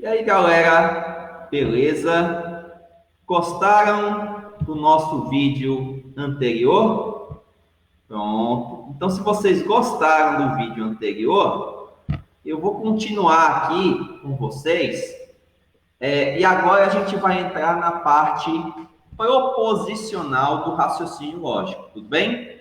E aí, galera, beleza? Gostaram do nosso vídeo anterior? Pronto. Então, se vocês gostaram do vídeo anterior, eu vou continuar aqui com vocês. E agora a gente vai entrar na parte proposicional do raciocínio lógico, tudo bem?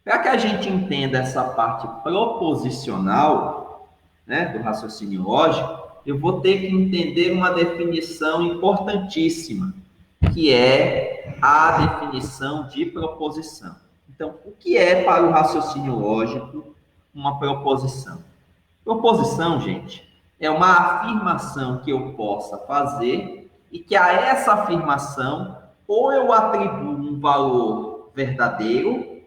Para que a gente entenda essa parte proposicional, né, do raciocínio lógico, eu vou ter que entender uma definição importantíssima, que é a definição de proposição. Então, o que é para o raciocínio lógico uma proposição? Proposição, gente, é uma afirmação que eu possa fazer e que a essa afirmação ou eu atribuo um valor verdadeiro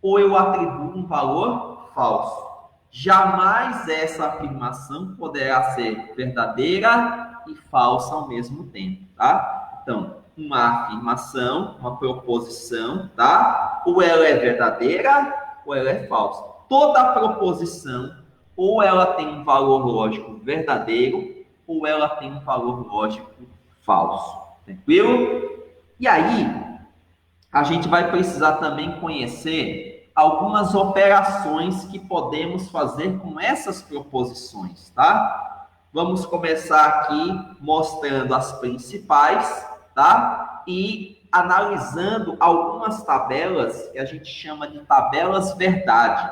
ou eu atribuo um valor falso. Jamais essa afirmação poderá ser verdadeira e falsa ao mesmo tempo, tá? Então, uma afirmação, uma proposição, tá? Ou ela é verdadeira ou ela é falsa. Toda proposição, ou ela tem um valor lógico verdadeiro, ou ela tem um valor lógico falso. Tranquilo? E aí, a gente vai precisar também conhecer algumas operações que podemos fazer com essas proposições, tá? Vamos começar aqui mostrando as principais, tá? E analisando algumas tabelas que a gente chama de tabelas verdade,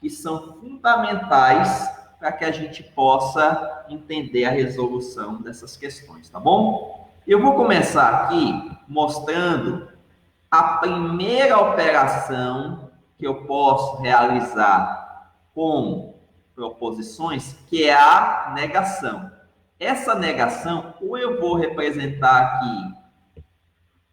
que são fundamentais para que a gente possa entender a resolução dessas questões, tá bom? Eu vou começar aqui mostrando a primeira operação que eu posso realizar com proposições, que é a negação. Essa negação, ou eu vou representar aqui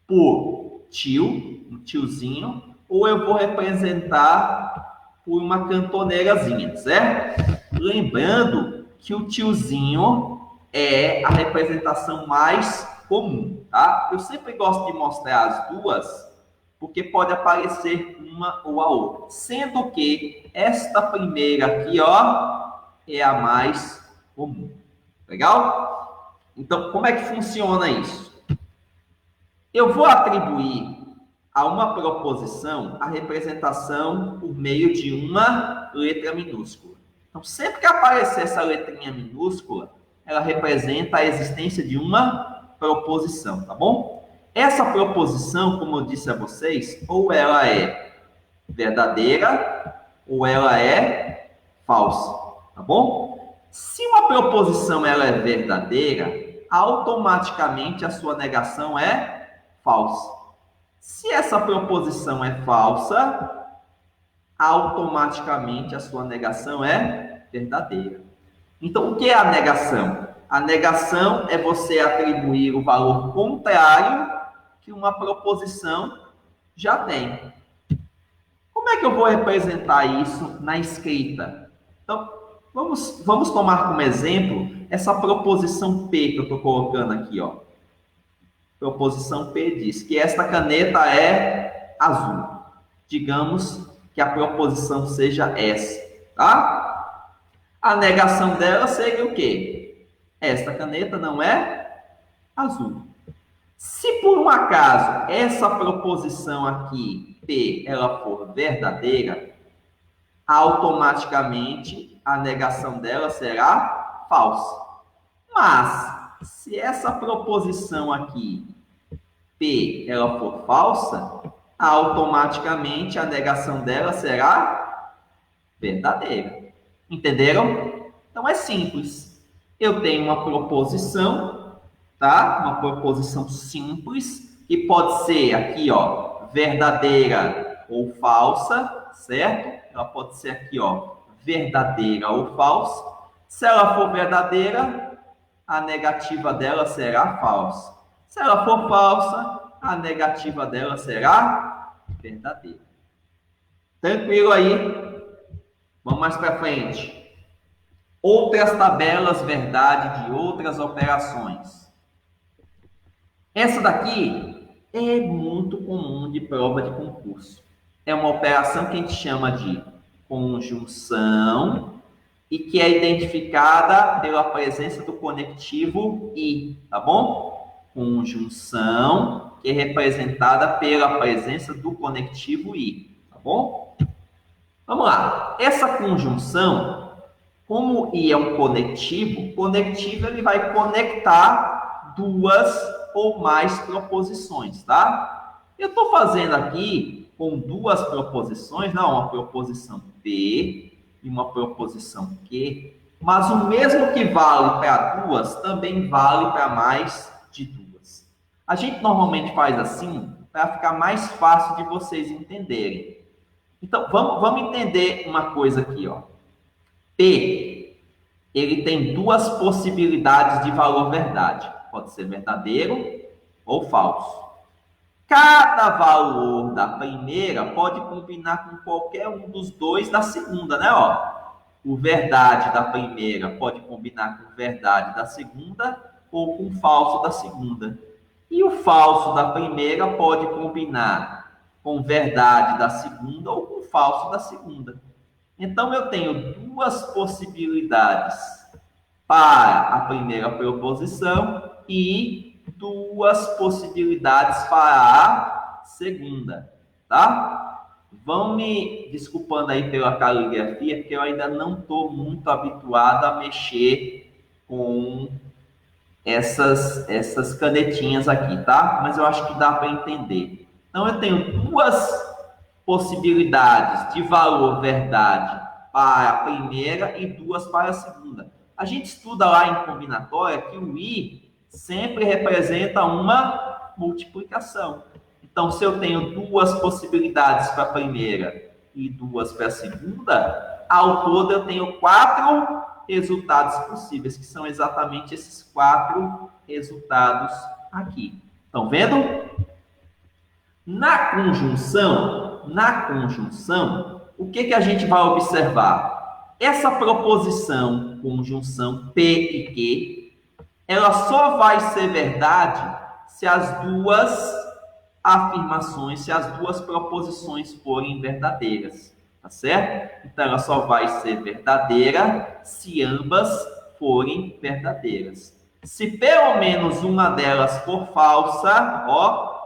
por tio, um tiozinho, ou eu vou representar por uma cantoneirazinha, certo? Lembrando que o tiozinho é a representação mais comum, tá? Eu sempre gosto de mostrar as duas, porque pode aparecer uma ou a outra. Sendo que esta primeira aqui, ó, é a mais comum. Legal? Então, como é que funciona isso? Eu vou atribuir a uma proposição a representação por meio de uma letra minúscula. Então, sempre que aparecer essa letrinha minúscula, ela representa a existência de uma proposição, tá bom? Essa proposição, como eu disse a vocês, ou ela é verdadeira ou ela é falsa, tá bom? Se uma proposição ela é verdadeira, automaticamente a sua negação é falsa. Se essa proposição é falsa, automaticamente a sua negação é verdadeira. Então, o que é a negação? A negação é você atribuir o valor contrário que uma proposição já tem. Como é que eu vou representar isso na escrita? Então, vamos tomar como exemplo essa proposição P que eu estou colocando aqui, ó. Proposição P diz que esta caneta é azul. Digamos que a proposição seja essa, tá? A negação dela seria o quê? Esta caneta não é azul. Se por um acaso essa proposição aqui, P, ela for verdadeira, automaticamente a negação dela será falsa. Mas, se essa proposição aqui, P, ela for falsa, automaticamente a negação dela será verdadeira. Entenderam? Então é simples. Eu tenho uma proposição, tá? Uma proposição simples, que pode ser aqui, ó, verdadeira ou falsa, certo? Ela pode ser aqui, ó, verdadeira ou falsa. Se ela for verdadeira, a negativa dela será falsa. Se ela for falsa, a negativa dela será verdadeira. Tranquilo aí? Vamos mais para frente. Outras tabelas verdade de outras operações. Essa daqui é muito comum de prova de concurso. É uma operação que a gente chama de conjunção e que é identificada pela presença do conectivo "e", tá bom? Conjunção que é representada pela presença do conectivo "e", tá bom? Vamos lá. Essa conjunção, como "e" é um conectivo ele vai conectar duas ou mais proposições, tá? Eu estou fazendo aqui com duas proposições, não, uma proposição P e uma proposição Q, mas o mesmo que vale para duas, também vale para mais de duas. A gente normalmente faz assim para ficar mais fácil de vocês entenderem. Então, vamos entender uma coisa aqui, ó. P, ele tem duas possibilidades de valor verdade. Pode ser verdadeiro ou falso. Cada valor da primeira pode combinar com qualquer um dos dois da segunda, né? Ó, o verdade da primeira pode combinar com verdade da segunda ou com falso da segunda. E o falso da primeira pode combinar com verdade da segunda ou com falso da segunda. Então, eu tenho duas possibilidades para a primeira proposição e duas possibilidades para a segunda, tá? Vão me desculpando aí pela caligrafia, porque eu ainda não estou muito habituado a mexer com essas canetinhas aqui, tá? Mas eu acho que dá para entender. Então, eu tenho duas possibilidades de valor verdade para a primeira e duas para a segunda. A gente estuda lá em combinatória que o "i" sempre representa uma multiplicação. Então, se eu tenho duas possibilidades para a primeira e duas para a segunda, ao todo eu tenho 4 resultados possíveis, que são exatamente esses 4 resultados aqui. Estão vendo? Na conjunção, o que a gente vai observar? Essa proposição, conjunção P e Q, ela só vai ser verdade se as duas afirmações, se as duas proposições forem verdadeiras, tá certo? Então, ela só vai ser verdadeira se ambas forem verdadeiras. Se pelo menos uma delas for falsa, ó,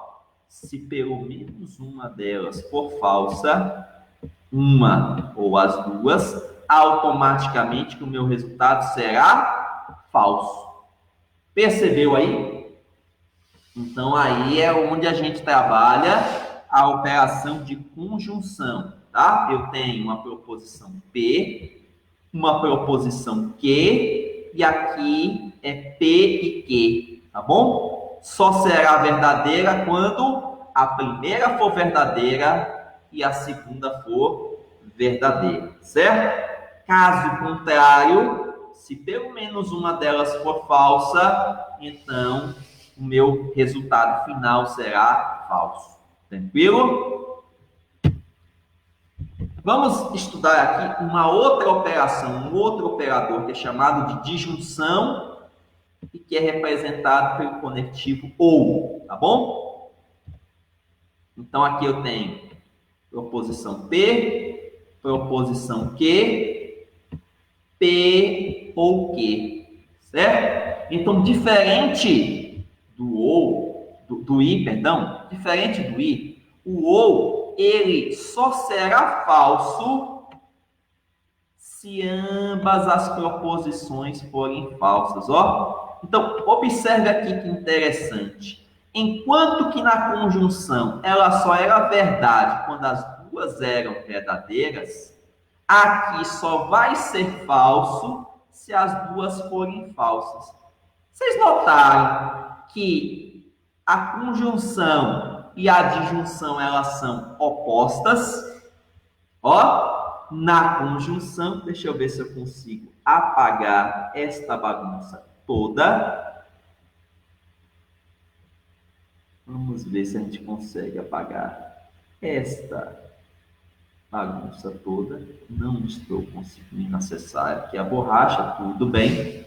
se pelo menos uma delas for falsa, uma ou as duas, automaticamente que o meu resultado será falso. Percebeu aí? Então, aí é onde a gente trabalha a operação de conjunção, tá? Eu tenho uma proposição P, uma proposição Q, e aqui é P e Q, tá bom? Só será verdadeira quando a primeira for verdadeira e a segunda for verdadeira, certo? Caso contrário, se pelo menos uma delas for falsa, então o meu resultado final será falso. Tranquilo? Vamos estudar aqui uma outra operação, um outro operador que é chamado de disjunção e que é representado pelo conectivo OU, tá bom? Então, aqui eu tenho proposição P, proposição Q, P ou Q, certo? Então, diferente do I, diferente do I, o OU, ele só será falso se ambas as proposições forem falsas, ó. Então, observe aqui que interessante. Enquanto que na conjunção ela só era verdade quando as duas eram verdadeiras, aqui só vai ser falso se as duas forem falsas. Vocês notaram que a conjunção e a disjunção elas são opostas? Ó, na conjunção, deixa eu ver se eu consigo apagar esta bagunça toda. Vamos ver se a gente consegue apagar esta bagunça toda. Não estou conseguindo acessar aqui a borracha, tudo bem.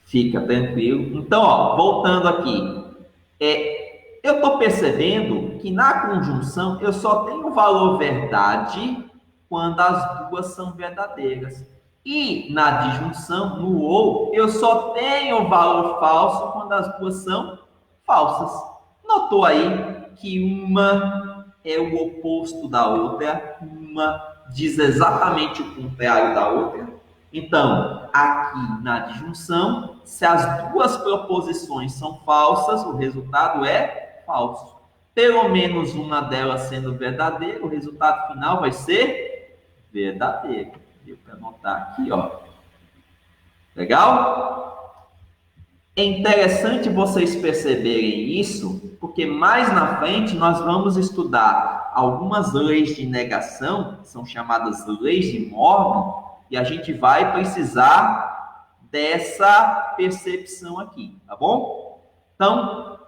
Fica tranquilo. Então, ó, voltando aqui. Eu estou percebendo que na conjunção eu só tenho valor verdade quando as duas são verdadeiras. E na disjunção, no ou, eu só tenho valor falso quando as duas são falsas. Notou aí que uma é o oposto da outra, uma diz exatamente o contrário da outra? Então, aqui na disjunção, se as duas proposições são falsas, o resultado é falso. Pelo menos uma delas sendo verdadeira, o resultado final vai ser verdadeiro. Deu para anotar aqui, ó. Legal? É interessante vocês perceberem isso, porque mais na frente nós vamos estudar algumas leis de negação, que são chamadas leis de Morgan, e a gente vai precisar dessa percepção aqui, tá bom? Então,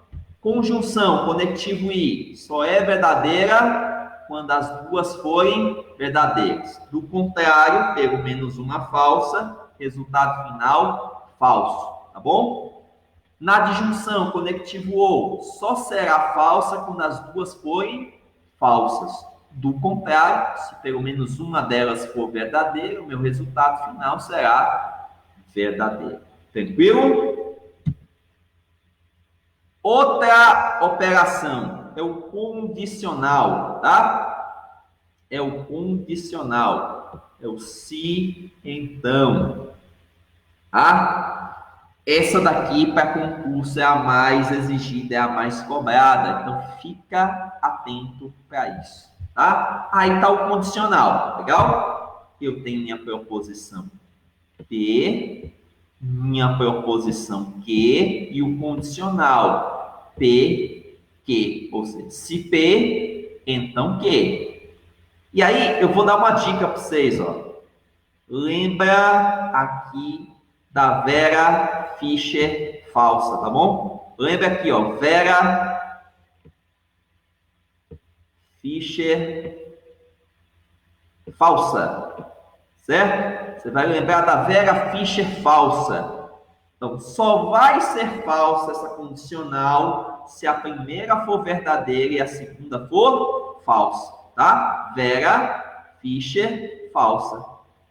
conjunção, conectivo I, só é verdadeira quando as duas forem verdadeiras. Do contrário, pelo menos uma falsa, resultado final, falso, tá bom? Na disjunção, conectivo OU, só será falsa quando as duas forem falsas. Do contrário, se pelo menos uma delas for verdadeira, o meu resultado final será verdadeiro. Tranquilo? Outra operação é o condicional, tá? É o condicional. É o se, então. Tá? Essa daqui, para concurso, é a mais exigida, é a mais cobrada. Então, fica atento para isso. Tá? Aí está o condicional, legal? Eu tenho minha proposição P, minha proposição Q e o condicional P, Q. Ou seja, se P, então Q. E aí, eu vou dar uma dica para vocês, ó. Lembra aqui da Vera Fischer falsa, tá bom? Lembra aqui, ó, Vera Fischer falsa, certo? Você vai lembrar da Vera Fischer falsa. Então, só vai ser falsa essa condicional se a primeira for verdadeira e a segunda for falsa, tá? Vera Fischer falsa.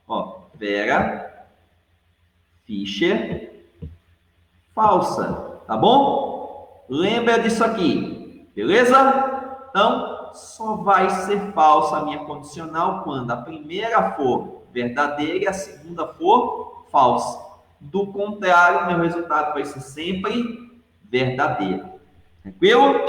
Ó, Vera Fischer falsa, tá bom? Lembra disso aqui, beleza? Então, só vai ser falsa a minha condicional quando a primeira for verdadeira e a segunda for falsa. Do contrário, meu resultado vai ser sempre verdadeiro. Tranquilo?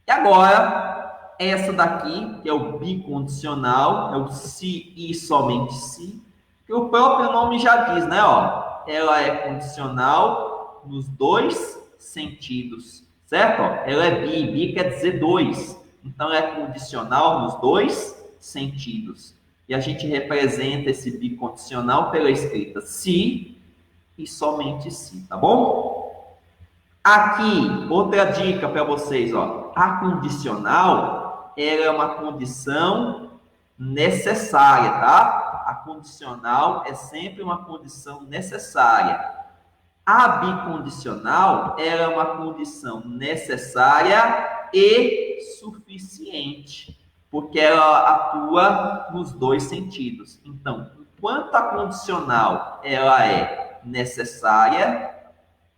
E agora, essa daqui, que é o bicondicional, é o se e somente se, que o próprio nome já diz, né? Ó, ela é condicional nos dois sentidos. Certo? Ela é bi, bi quer dizer dois. Então, é condicional nos dois sentidos. E a gente representa esse bicondicional pela escrita se e somente se, tá bom? Aqui, outra dica para vocês, ó. A condicional, ela é uma condição necessária, tá? A condicional é sempre uma condição necessária. A bicondicional é uma condição necessária e suficiente, porque ela atua nos dois sentidos. Então, enquanto a condicional ela é necessária,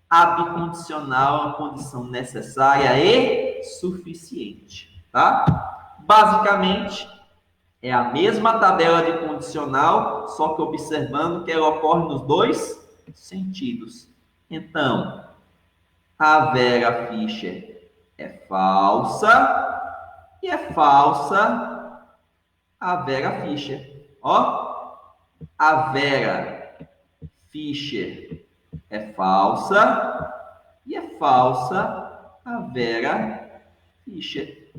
a bicondicional é uma condição necessária e suficiente, tá? Basicamente, é a mesma tabela de condicional, só que observando que ela ocorre nos dois sentidos. Então, a Vera Fischer é falsa e é falsa a Vera Fischer. Ó, a Vera Fischer é falsa e é falsa a Vera Fischer.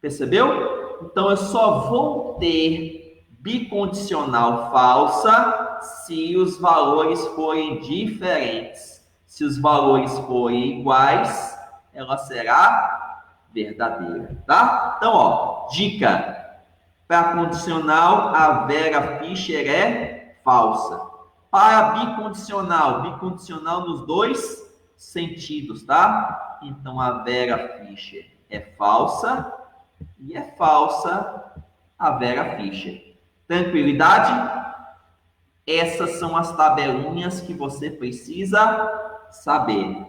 Percebeu? Então, eu só vou ter bicondicional falsa se os valores forem diferentes. Se os valores forem iguais, ela será verdadeira, tá? Então, ó, dica. Para condicional, a Vera Fischer é falsa. Para bicondicional, bicondicional nos dois sentidos, tá? Então, a Vera Fischer é falsa e é falsa a Vera Fischer. Tranquilidade? Essas são as tabelinhas que você precisa saber.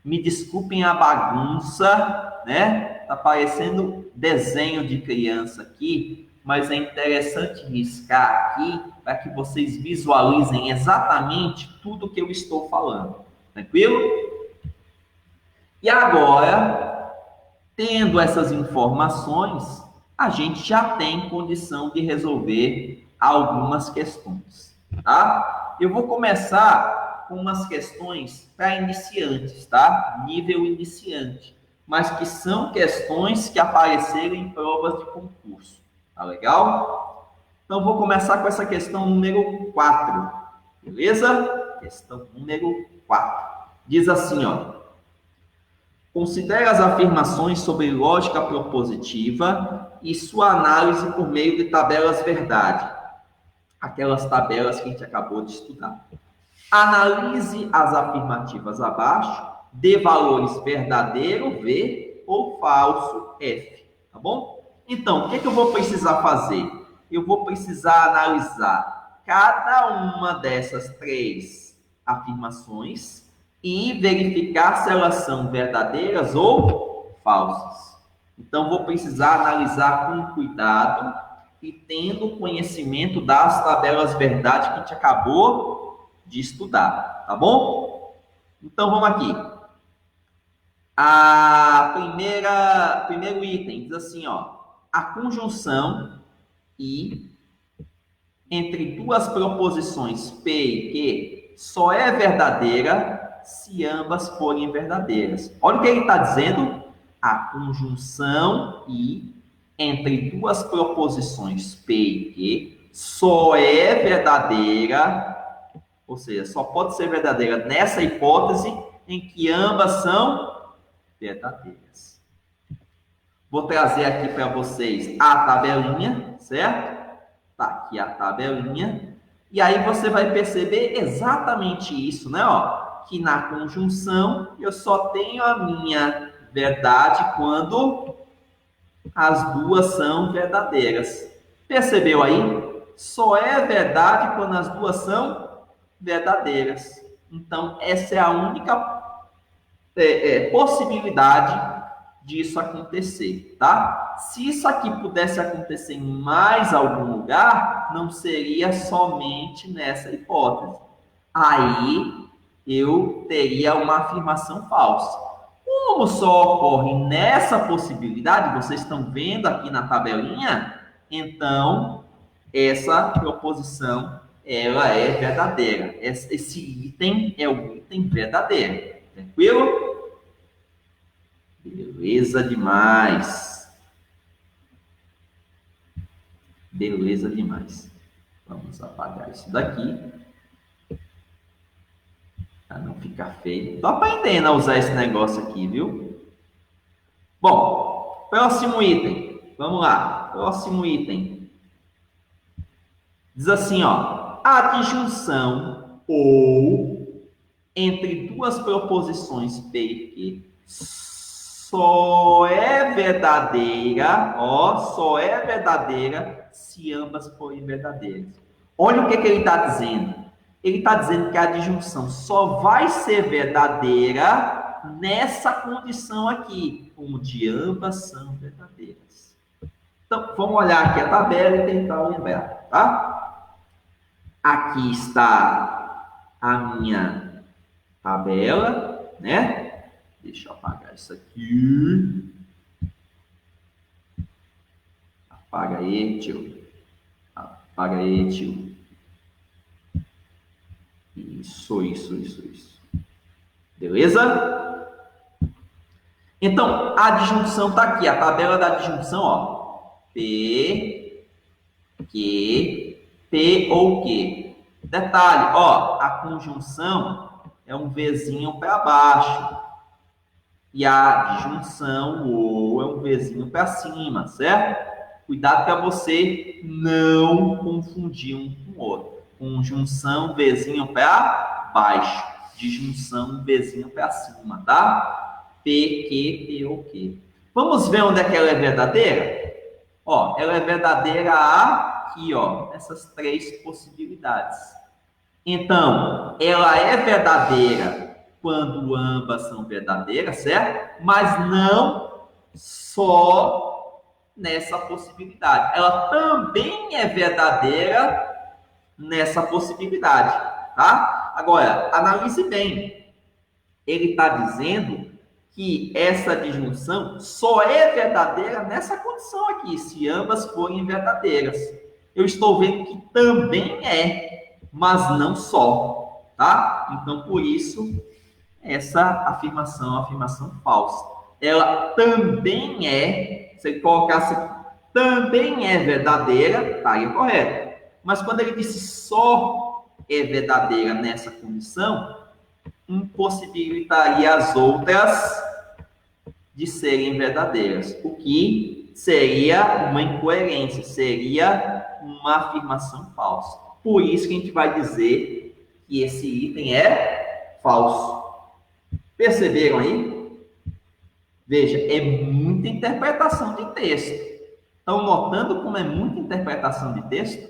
Me desculpem a bagunça, né? Tá parecendo desenho de criança aqui, mas é interessante riscar aqui para que vocês visualizem exatamente tudo que eu estou falando. Tranquilo? E agora, tendo essas informações, a gente já tem condição de resolver algumas questões, tá? Eu vou começar com umas questões para iniciantes, tá? Nível iniciante, mas que são questões que apareceram em provas de concurso, tá legal? Então, vou começar com essa questão número 4, beleza? Questão número 4. Diz assim, ó. Considere as afirmações sobre lógica propositiva e sua análise por meio de tabelas verdade. Aquelas tabelas que a gente acabou de estudar. Analise as afirmativas abaixo, dê valores verdadeiro, V, ou falso, F. Tá bom? Então, o que eu vou precisar fazer? Eu vou precisar analisar cada uma dessas 3 afirmações e verificar se elas são verdadeiras ou falsas. Então, vou precisar analisar com cuidado e tendo conhecimento das tabelas verdade que a gente acabou de estudar, tá bom? Então, vamos aqui. Primeiro item diz assim, ó, a conjunção I entre 2 proposições P e Q só é verdadeira se ambas forem verdadeiras. Olha o que ele está dizendo. A conjunção I entre 2 proposições P e Q só é verdadeira, ou seja, só pode ser verdadeira nessa hipótese em que ambas são verdadeiras. Vou trazer aqui para vocês a tabelinha, certo? Tá aqui a tabelinha. E aí você vai perceber exatamente isso, né? Ó, que na conjunção eu só tenho a minha verdade quando as 2 são verdadeiras. Percebeu aí? Só é verdade quando as 2 são verdadeiras. Então, essa é a única possibilidade disso acontecer, tá? Se isso aqui pudesse acontecer em mais algum lugar, não seria somente nessa hipótese. Aí eu teria uma afirmação falsa. Como só ocorre nessa possibilidade, vocês estão vendo aqui na tabelinha, então essa proposição ela é verdadeira. Esse item é o item verdadeiro. Tranquilo? Beleza demais. Beleza demais. Vamos apagar isso daqui. Para não ficar feio. Tô aprendendo a usar esse negócio aqui, viu? Bom, próximo item. Vamos lá. Próximo item. Diz assim, ó. A adjunção ou entre 2 proposições P e Q só é verdadeira, ó, só é verdadeira se ambas forem verdadeiras. Olha o que ele está dizendo. Ele está dizendo que a adjunção só vai ser verdadeira nessa condição aqui, onde ambas são verdadeiras. Então, vamos olhar aqui a tabela e tentar lembrar, tá? Aqui está a minha tabela, né? Deixa eu apagar isso aqui. Apaga aí, tio. Apaga aí, tio. Isso. Beleza? Então, a adjunção está aqui. A tabela da adjunção, ó. P, Q, P ou Q. Detalhe, ó. A conjunção é um Vzinho para baixo. E a adjunção ou é um Vzinho para cima, certo? Cuidado para você não confundir um com o outro. Conjunção, Vzinho para baixo. Disjunção, Vzinho para cima, tá? P, Q, P ou Q. Vamos ver onde é que ela é verdadeira? Ó, ela é verdadeira aqui, ó, essas três possibilidades. Então, ela é verdadeira quando ambas são verdadeiras, certo? Mas não só nessa possibilidade. Ela também é verdadeira nessa possibilidade, tá? Agora, analise bem. Ele está dizendo que essa disjunção só é verdadeira nessa condição aqui, se ambas forem verdadeiras. Eu estou vendo que também é, mas não só, tá? Então, por isso, essa afirmação é uma afirmação falsa. Ela também é, se ele colocasse também é verdadeira, estaria correto. Mas quando ele disse só é verdadeira nessa condição, impossibilitaria as outras de serem verdadeiras, o que seria uma incoerência, seria uma afirmação falsa. Por isso que a gente vai dizer que esse item é falso. Perceberam aí? Veja, é muita interpretação de texto. Estão notando como é muita interpretação de texto?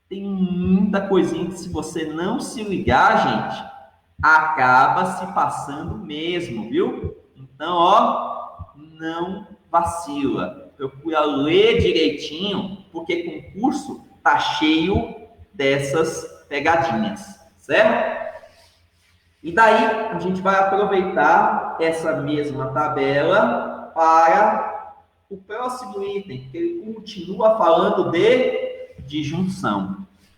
Tem muita coisinha que, se você não se ligar, gente, acaba se passando mesmo, viu? Então, ó, não vacila. Procura ler direitinho, porque concurso tá cheio dessas pegadinhas, certo? E daí, a gente vai aproveitar essa mesma tabela para o próximo item, que ele continua falando de disjunção.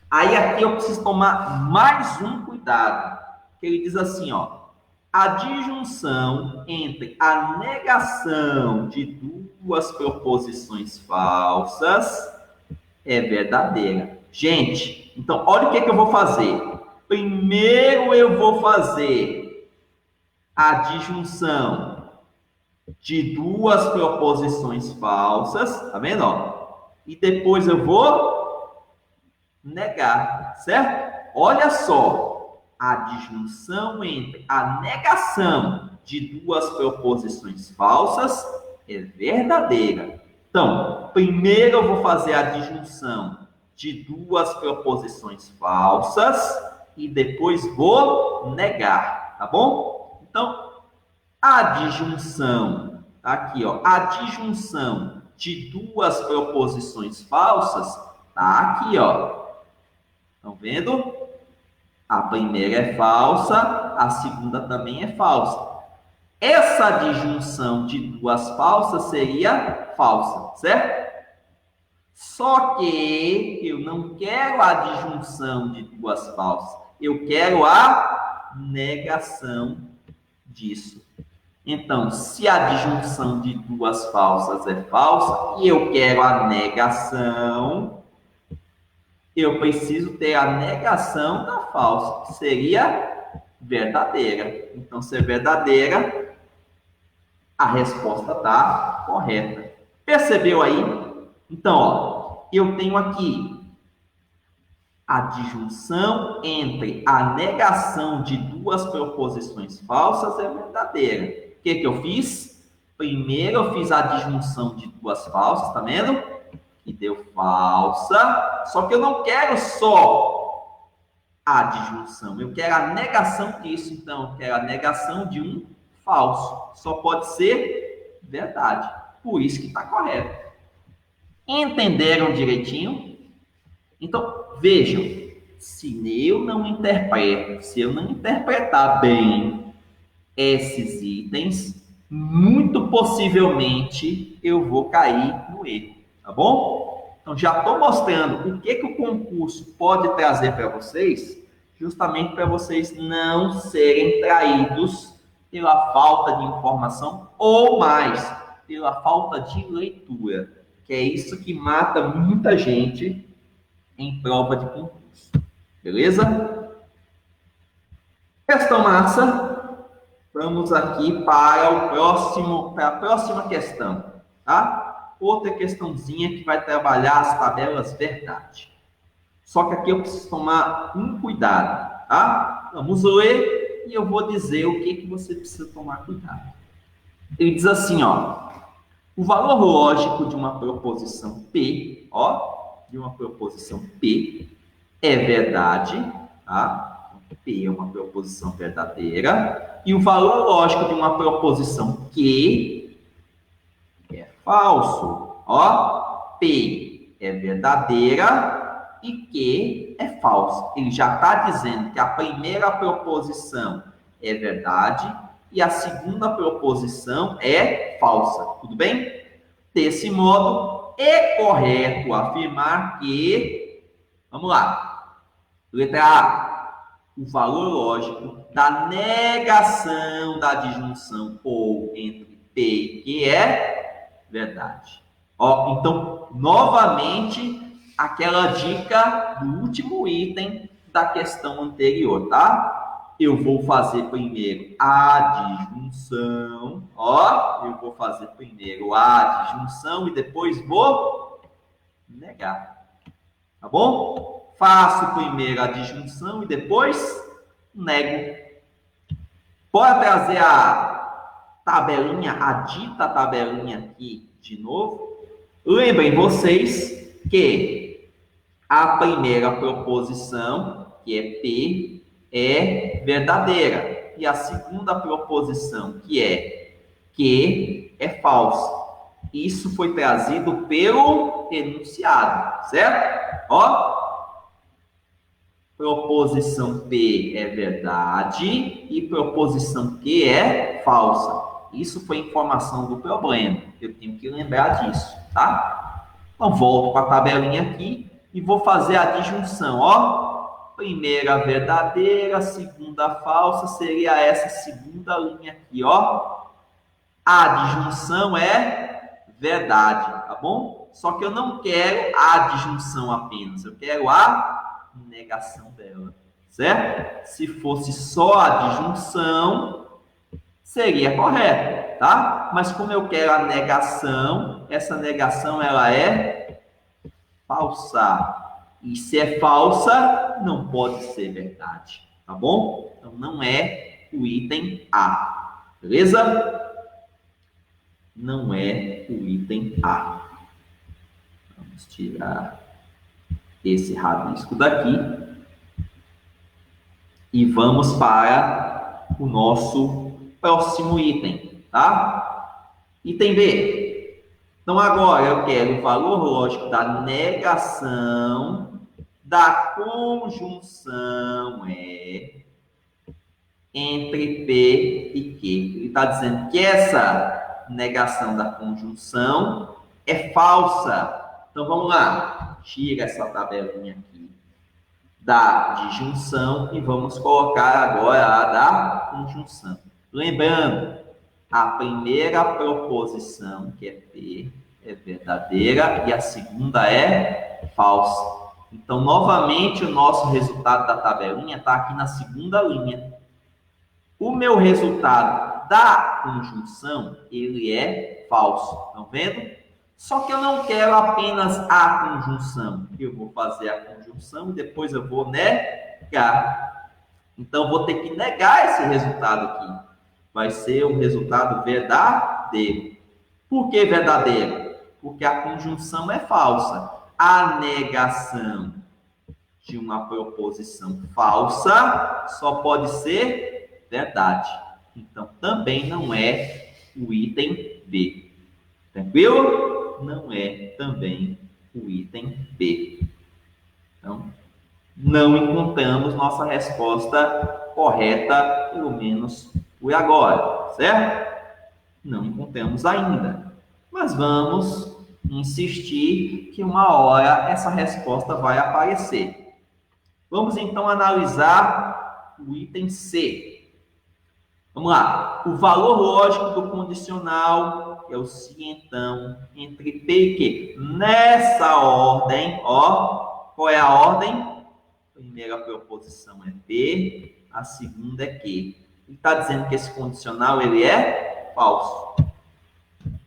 Aí aqui eu preciso tomar mais um cuidado, que ele diz assim, ó, a disjunção entre a negação de duas proposições falsas é verdadeira. Gente, então olha o que eu vou fazer. Primeiro eu vou fazer a disjunção de duas proposições falsas, tá vendo? Ó? E depois eu vou negar, certo? Olha só, a disjunção entre a negação de duas proposições falsas é verdadeira. Então, primeiro eu vou fazer a disjunção de duas proposições falsas e depois vou negar, tá bom? Então, a disjunção, tá aqui, ó, a disjunção de duas proposições falsas tá aqui, ó. Estão vendo? A primeira é falsa, a segunda também é falsa. Essa disjunção de duas falsas seria falsa, certo? Só que eu não quero a disjunção de duas falsas, eu quero a negação disso. Então, se a disjunção de duas falsas é falsa e eu quero a negação, eu preciso ter a negação da falsa, que seria verdadeira. Então, se é verdadeira, a resposta está correta. Percebeu aí? Então, ó, eu tenho aqui a disjunção entre a negação de duas proposições falsas é verdadeira. O que eu fiz? Primeiro eu fiz a disjunção de duas falsas, tá vendo? E deu falsa. Só que eu não quero só a disjunção, eu quero a negação disso. Então, eu quero a negação de um falso. Só pode ser verdade. Por isso que está correto. Entenderam direitinho? Então, vejam, se eu não interpreto, se eu não interpretar bem esses itens, muito possivelmente eu vou cair no erro, tá bom? Então, já estou mostrando o que o concurso pode trazer para vocês, justamente para vocês não serem traídos pela falta de informação ou mais, pela falta de leitura, que é isso que mata muita gente em prova de concurso. Beleza? Questão massa. Vamos aqui para a próxima questão, tá? Outra questãozinha que vai trabalhar as tabelas verdade. Só que aqui eu preciso tomar um cuidado, tá? Vamos ler e eu vou dizer o que você precisa tomar cuidado. Ele diz assim, ó. O valor lógico de uma proposição P, ó, de uma proposição P é verdade, tá? P é uma proposição verdadeira. E o valor lógico de uma proposição Q é falso, ó. P é verdadeira e Q é falso. Ele já está dizendo que a primeira proposição é verdade e a segunda proposição é falsa. Tudo bem? Desse modo, é correto afirmar que, vamos lá, letra A, o valor lógico da negação da disjunção ou entre P e Q é verdade. Ó, então, novamente, aquela dica do último item da questão anterior, tá? Eu vou fazer primeiro a disjunção, ó, eu vou fazer primeiro a disjunção e depois vou negar, tá bom? Faço primeiro a disjunção e depois nego. Bora trazer a tabelinha, a dita tabelinha aqui de novo. Lembrem vocês que a primeira proposição, que é P, é verdadeira. E a segunda proposição, que é Q, é falsa. Isso foi trazido pelo enunciado, certo? Ó, proposição P é verdade e proposição Q é falsa. Isso foi informação do problema. Eu tenho que lembrar disso, tá? Então, volto para a tabelinha aqui e vou fazer a disjunção, ó. Primeira verdadeira, segunda falsa, seria essa segunda linha aqui, ó. A disjunção é verdade, tá bom? Só que eu não quero a disjunção apenas, eu quero a negação dela, certo? Se fosse só a disjunção, seria correto, tá? Mas como eu quero a negação, essa negação ela é falsa. E se é falsa, não pode ser verdade, tá bom? Então, não é o item A, beleza? Não é o item A. Vamos tirar esse rabisco daqui. E vamos para o nosso próximo item, tá? Item B. Então, agora eu quero o valor lógico da negação da conjunção entre P e Q. Ele está dizendo que essa negação da conjunção é falsa. Então, vamos lá. Tira essa tabelinha aqui da disjunção e vamos colocar agora a da conjunção. Lembrando, a primeira proposição, que é P, é verdadeira e a segunda é falsa. Então, novamente, o nosso resultado da tabelinha está aqui na segunda linha. O meu resultado da conjunção, ele é falso. Estão vendo? Só que eu não quero apenas a conjunção. Eu vou fazer a conjunção e depois eu vou negar. Então, vou ter que negar esse resultado aqui. Vai ser o resultado verdadeiro. Por que verdadeiro? Porque a conjunção é falsa. A negação de uma proposição falsa só pode ser verdade. Então, também não é o item B. Tranquilo? Não é também o item B. Então, não encontramos nossa resposta correta, pelo menos por agora, certo? Não encontramos ainda. Mas vamos insistir que uma hora essa resposta vai aparecer. Vamos então analisar o item C. Vamos lá. O valor lógico do condicional é o cientão entre P e Q. Nessa ordem, ó, qual é a ordem? A primeira proposição é P, a segunda é Q. Ele está dizendo que esse condicional ele é falso.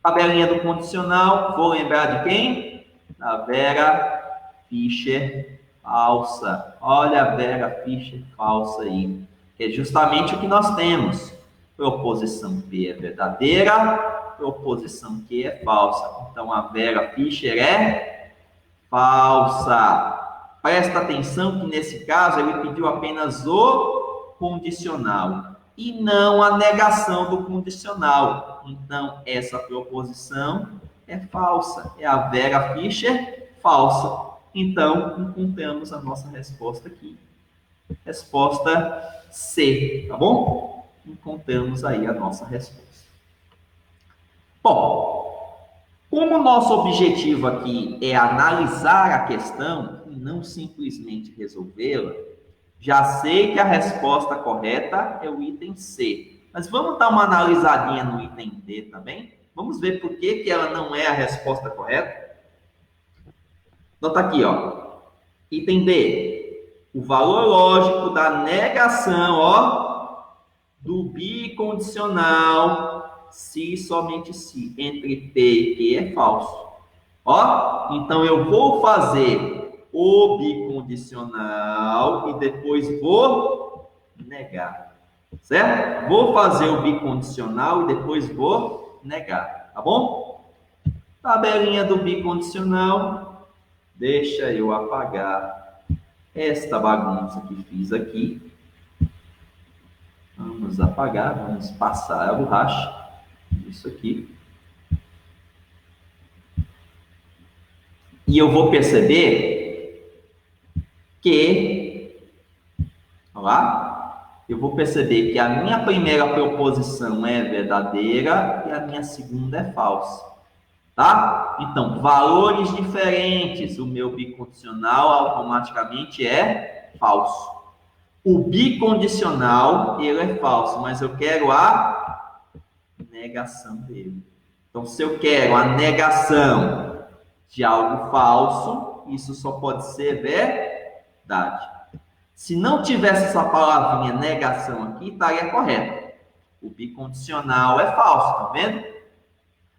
Tabelinha do condicional, vou lembrar de quem? Da Vera Fischer falsa. Olha a Vera Fischer falsa aí. Que é justamente o que nós temos. Proposição P é verdadeira proposição que é falsa. Então, a Vera Fischer é falsa. Presta atenção que, nesse caso, ele pediu apenas o condicional e não a negação do condicional. Então, essa proposição é falsa. É a Vera Fischer falsa. Então, encontramos a nossa resposta aqui. Resposta C, tá bom? Encontramos aí a nossa resposta. Bom, como o nosso objetivo aqui é analisar a questão e não simplesmente resolvê-la, já sei que a resposta correta é o item C. Mas vamos dar uma analisadinha no item D também? Vamos ver por que ela não é a resposta correta? Então tá aqui, ó. Item D. O valor lógico da negação, ó, do bicondicional se e somente se entre P e Q é falso. Ó, então eu vou fazer o bicondicional e depois vou negar, certo? Vou fazer o bicondicional e depois vou negar, tá bom? Tabelinha do bicondicional, deixa eu apagar esta bagunça que fiz aqui. Vamos apagar, vamos passar a borracha. Isso aqui. E eu vou perceber que, olha lá, eu vou perceber que a minha primeira proposição é verdadeira e a minha segunda é falsa, tá? Então, valores diferentes, o meu bicondicional automaticamente é falso. O bicondicional, ele é falso, mas eu quero a negação dele. Então, se eu quero a negação de algo falso, isso só pode ser verdade. Se não tivesse essa palavrinha negação aqui, estaria correto. O bicondicional é falso, tá vendo?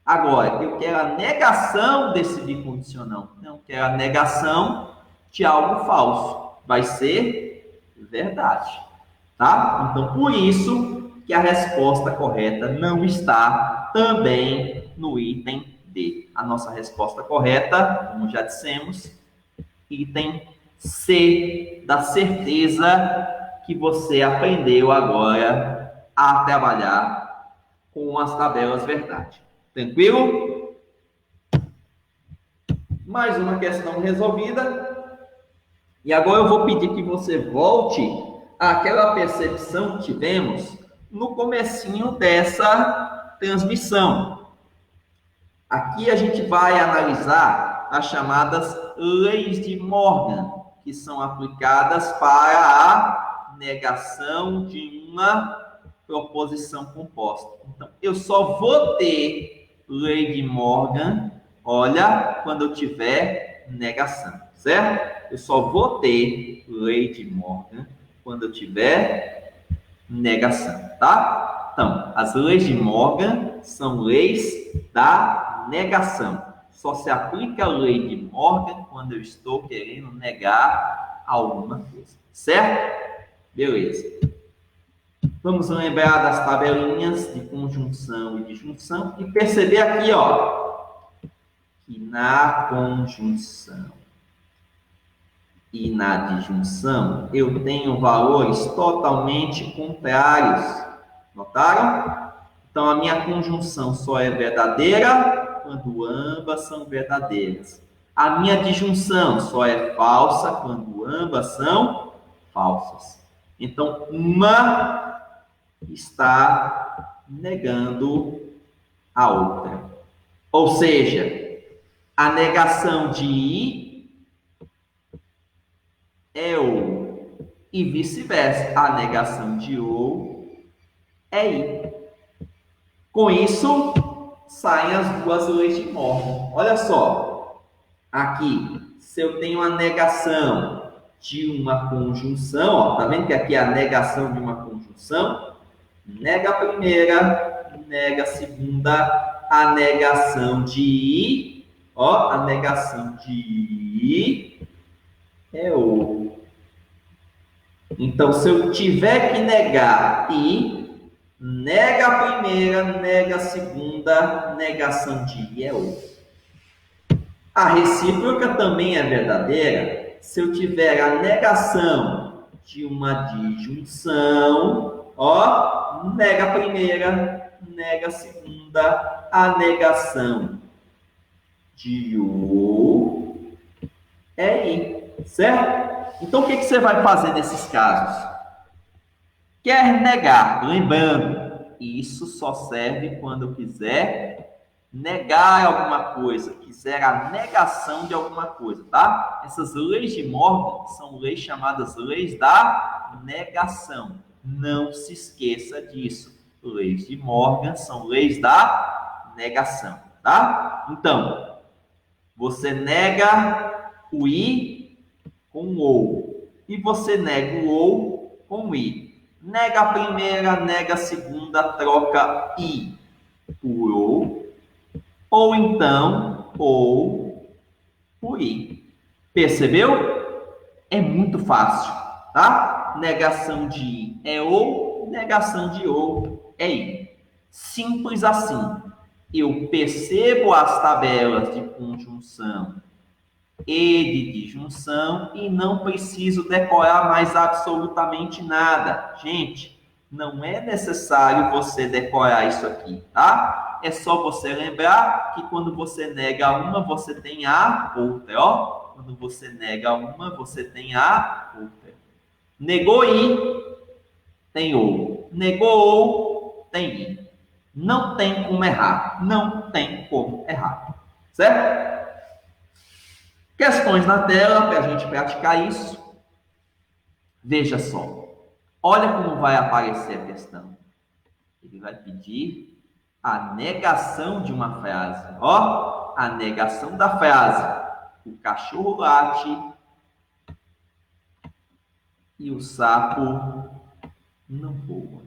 Agora, eu quero a negação desse bicondicional. Não quero a negação de algo falso. Vai ser verdade, tá? Então, por isso que a resposta correta não está também no item D. A nossa resposta correta, como já dissemos, item C, da certeza que você aprendeu agora a trabalhar com as tabelas verdade. Tranquilo? Mais uma questão resolvida. E agora eu vou pedir que você volte àquela percepção que tivemos no comecinho dessa transmissão. Aqui a gente vai analisar as chamadas leis de Morgan, que são aplicadas para a negação de uma proposição composta. Então, eu só vou ter lei de Morgan, olha, quando eu tiver negação, certo? Eu só vou ter lei de Morgan quando eu tiver negação, tá? Então, as leis de Morgan são leis da negação. Só se aplica a lei de Morgan quando eu estou querendo negar alguma coisa, certo? Beleza. Vamos lembrar das tabelinhas de conjunção e disjunção e perceber aqui, ó, que na conjunção e na disjunção eu tenho valores totalmente contrários. Notaram? Então, a minha conjunção só é verdadeira quando ambas são verdadeiras. A minha disjunção só é falsa quando ambas são falsas. Então, uma está negando a outra. Ou seja, a negação de I é ou e vice-versa. A negação de ou é I. Com isso, saem as duas leis de Morgan. Olha só, aqui, se eu tenho a negação de uma conjunção, ó, tá vendo que aqui é a negação de uma conjunção? Nega a primeira, nega a segunda, a negação de I, ó, a negação de I é ou. Então, se eu tiver que negar I, Nega a primeira, nega a segunda, negação de I é ou. A recíproca também é verdadeira se eu tiver a negação de uma disjunção, ó, nega a primeira, nega a segunda, a negação de ou é I, certo? Então, o que você vai fazer nesses casos? Quer negar, lembrando, isso só serve quando eu quiser negar alguma coisa, quiser a negação de alguma coisa, tá? Essas leis de Morgan são leis chamadas leis da negação. Não se esqueça disso. Leis de Morgan são leis da negação, tá? Então, você nega o I com o ou, e você nega o ou com o I. Nega a primeira, nega a segunda, troca I por ou então ou por I. Percebeu? É muito fácil, tá? Negação de I é ou, negação de ou é I. Simples assim. Eu percebo as tabelas de conjunção e de disjunção e não preciso decorar mais absolutamente nada. Gente, não é necessário você decorar isso aqui, tá? É só você lembrar que quando você nega uma, você tem a outra, ó. Quando você nega uma, você tem a outra. Negou I, tem ou. Negou ou, tem I. Não tem como errar. Não tem como errar. Certo? Questões na tela para a gente praticar isso. Veja só. Olha como vai aparecer a questão. Ele vai pedir a negação de uma frase. Ó, a negação da frase. O cachorro late e o sapo não voa.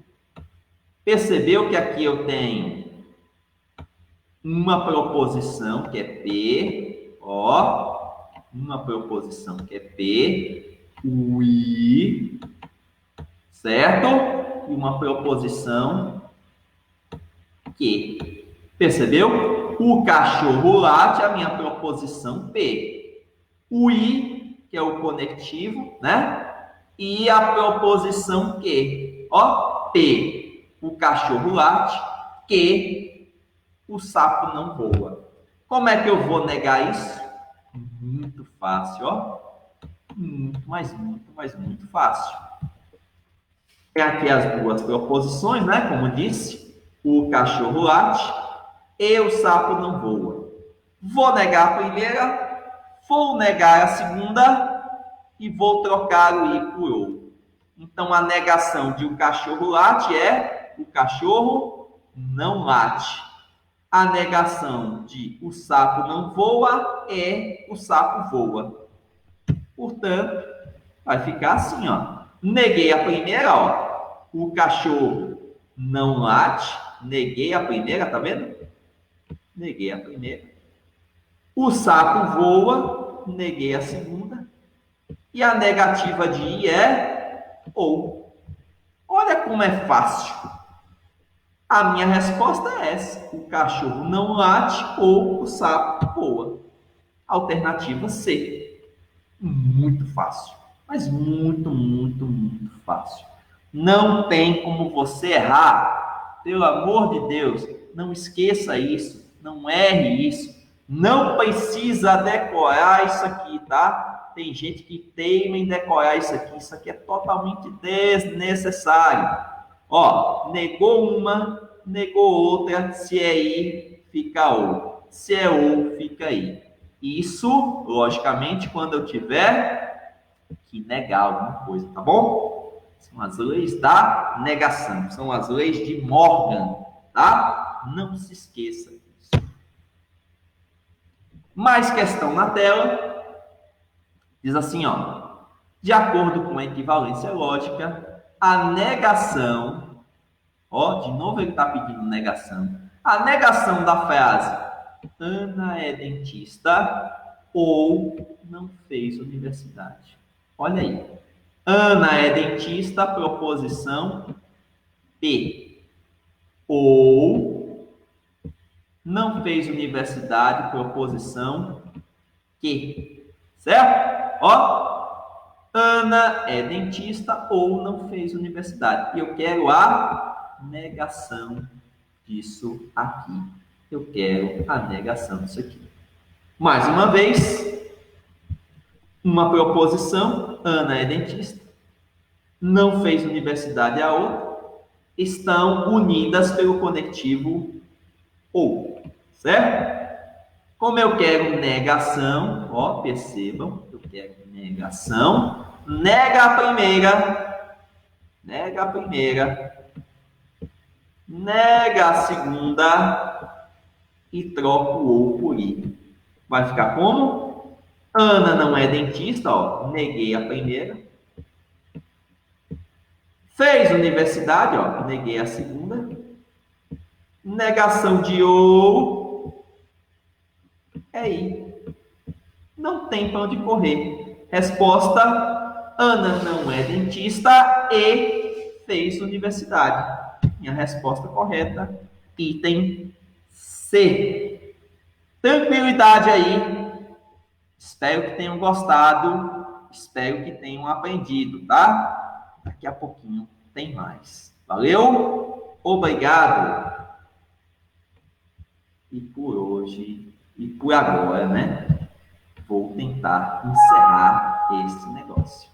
Percebeu que aqui eu tenho uma proposição que é P, ó, uma proposição que é P, o I, certo? E uma proposição que. Percebeu? O cachorro late, a minha proposição P. O I, que é o conectivo, né? E a proposição que. Ó, P, o cachorro late, que o sapo não voa. Como é que eu vou negar isso? Muito fácil, ó. Muito fácil. Tem aqui as duas proposições, né? Como disse, o cachorro late e o sapo não voa. Vou negar a primeira, vou negar a segunda e vou trocar o I por ou. Então, a negação de o cachorro late é o cachorro não late. A negação de o sapo não voa é o sapo voa. Portanto, vai ficar assim, ó. Neguei a primeira, ó. O cachorro não late. Neguei a primeira, tá vendo? Neguei a primeira. O sapo voa. Neguei a segunda. E a negativa de I é ou. Olha como é fácil. A minha resposta é essa. O cachorro não late ou o sapo voa. Alternativa C. Muito fácil. Mas muito fácil. Não tem como você errar. Pelo amor de Deus, não esqueça isso. Não erre isso. Não precisa decorar isso aqui, tá? Tem gente que teima em decorar isso aqui. Isso aqui é totalmente desnecessário. Ó, negou uma, negou outra. Se é I, fica ou. Se é ou, fica I. Isso, logicamente, quando eu tiver que negar alguma coisa, tá bom? São as leis da negação, são as leis de Morgan, tá? Não se esqueça disso. Mais questão na tela. Diz assim, ó. De acordo com a equivalência lógica, a negação, ó, de novo ele está pedindo negação. A negação da frase Ana é dentista ou não fez universidade. Olha aí. Ana é dentista, proposição P. ou não fez universidade, proposição que. Certo? Ó, Ana é dentista ou não fez universidade. E eu quero a negação disso aqui. Eu quero a negação disso aqui. Mais uma vez, uma proposição, Ana é dentista, não fez universidade a outra, estão unidas pelo conectivo ou, certo? Como eu quero negação, ó, percebam, eu quero negação, nega a primeira, nega a segunda e troco o ou por i. Vai ficar como? Ana não é dentista, ó, neguei a primeira. Fez universidade, ó, neguei a segunda. Negação de ou é i. Não tem para onde correr. Resposta: Ana não é dentista e fez universidade. Minha resposta correta, item C. Tranquilidade aí. Espero que tenham gostado. Espero que tenham aprendido, tá? Daqui a pouquinho tem mais. Valeu? Obrigado. E por hoje, e por agora, né? Vou tentar encerrar esse negócio.